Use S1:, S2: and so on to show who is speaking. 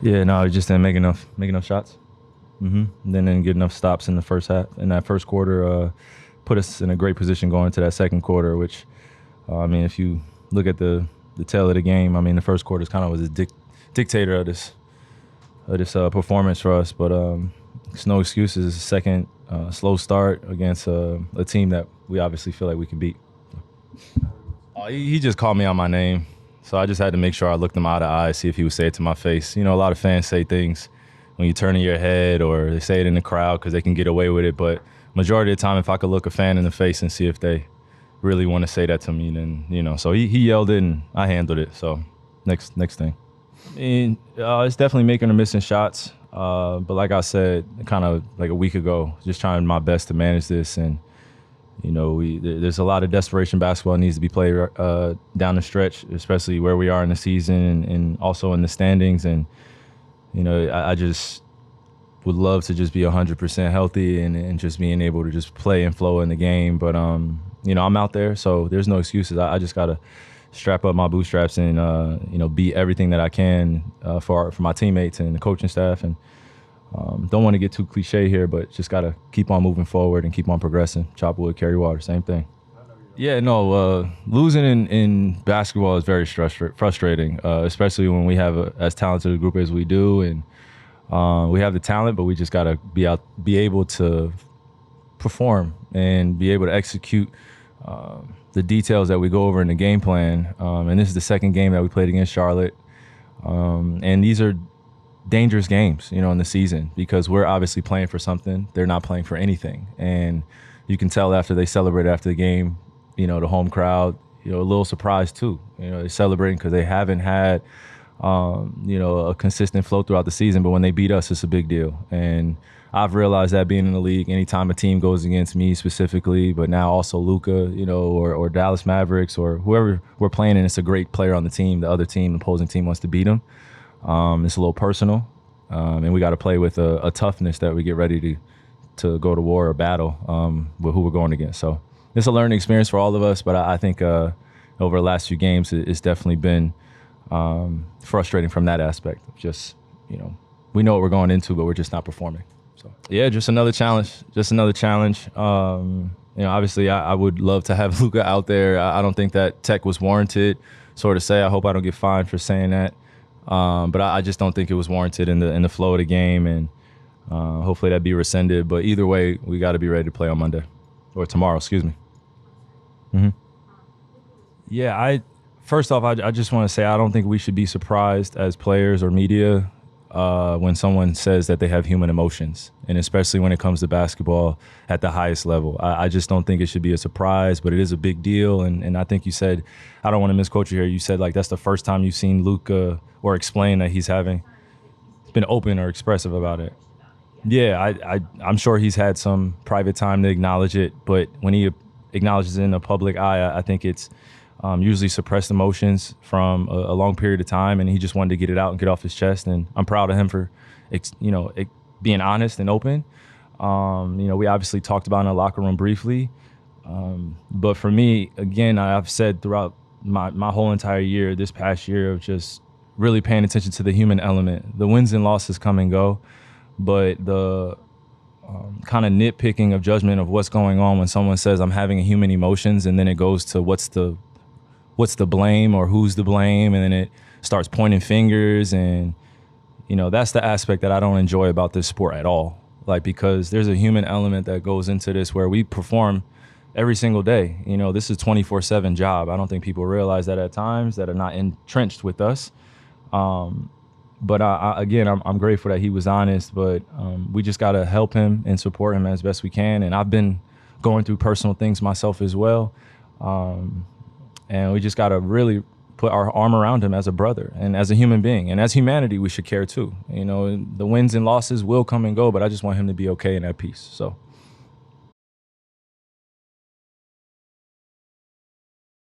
S1: Yeah, no, I just didn't make enough shots. Then didn't get enough stops in the first half. In that first quarter, put us in a great position going into that second quarter. Which, I mean, if you look at the tail of the game, I mean, the first quarter kind of was a dictator of this performance for us. But it's no excuses. Second slow start against a team that we obviously feel like we can beat. He just called me out my name. So I just had to make sure I looked him eye to eye, see if he would say it to my face. You know, a lot of fans say things when you turn in your head or they say it in the crowd because they can get away with it. But majority of the time, if I could look a fan in the face and see if they really want to say that to me, then, you know. So he yelled it and I handled it. So next thing. I mean, it's definitely making or missing shots. But like I said, kind of like a week ago, just trying my best to manage this. And, you know, there's a lot of desperation basketball needs to be played down the stretch, especially where we are in the season and also in the standings. And, you know, I just would love to just be 100% healthy and just being able to just play and flow in the game. But, you know, I'm out there, so there's no excuses. I just got to strap up my bootstraps and, you know, be everything that I can for my teammates and the coaching staff. And don't want to get too cliche here, but just got to keep on moving forward and keep on progressing. Chop wood, carry water, same thing. Yeah, no, losing in basketball is very frustrating, especially when we have as talented a group as we do. And we have the talent, but we just got to be able to perform and be able to execute the details that we go over in the game plan. And this is the second game that we played against Charlotte. And these are dangerous games, you know, in the season because we're obviously playing for something. They're not playing for anything. And you can tell after they celebrate after the game, you know, the home crowd, you know, a little surprised too. You know, they're celebrating because they haven't had, you know, a consistent flow throughout the season. But when they beat us, it's a big deal. And I've realized that being in the league, anytime a team goes against me specifically, but now also Luka, you know, or Dallas Mavericks or whoever we're playing and it's a great player on the team, the other team, the opposing team wants to beat them. It's a little personal, and we got to play with a toughness that we get ready to go to war or battle with who we're going against. So it's a learning experience for all of us, but I think over the last few games, it's definitely been frustrating from that aspect. Just, you know, we know what we're going into, but we're just not performing. So yeah, just another challenge. You know, obviously, I would love to have Luka out there. I don't think that tech was warranted. Sort of say, I hope I don't get fined for saying that. But I just don't think it was warranted in the flow of the game, and hopefully that'd be rescinded. But either way, we got to be ready to play on Monday or tomorrow. Excuse me. Yeah, first off, I just want to say I don't think we should be surprised as players or media when someone says that they have human emotions, and especially when it comes to basketball at the highest level. I just don't think it should be a surprise, but it is a big deal. And I think you said, I don't want to misquote you here, you said like that's the first time you've seen Luka or explain that he's been open or expressive about it. Yeah, I'm sure he's had some private time to acknowledge it, but when he acknowledges it in the public eye, I think it's usually suppressed emotions from a long period of time, and he just wanted to get it out and get off his chest. And I'm proud of him for, being honest and open. You know, we obviously talked about it in the locker room briefly, but for me, again, I've said throughout my whole entire year, this past year, of just really paying attention to the human element. The wins and losses come and go, but the kind of nitpicking of judgment of what's going on when someone says I'm having human emotions, and then it goes to what's the blame or who's to blame, and then it starts pointing fingers. And, you know, that's the aspect that I don't enjoy about this sport at all. Like, because there's a human element that goes into this where we perform every single day. You know, this is 24/7 job. I don't think people realize that at times that are not entrenched with us. But I'm grateful that he was honest, but we just got to help him and support him as best we can. And I've been going through personal things myself as well. And we just got to really put our arm around him as a brother and as a human being. And as humanity, we should care too. You know, the wins and losses will come and go, but I just want him to be okay in that peace. So.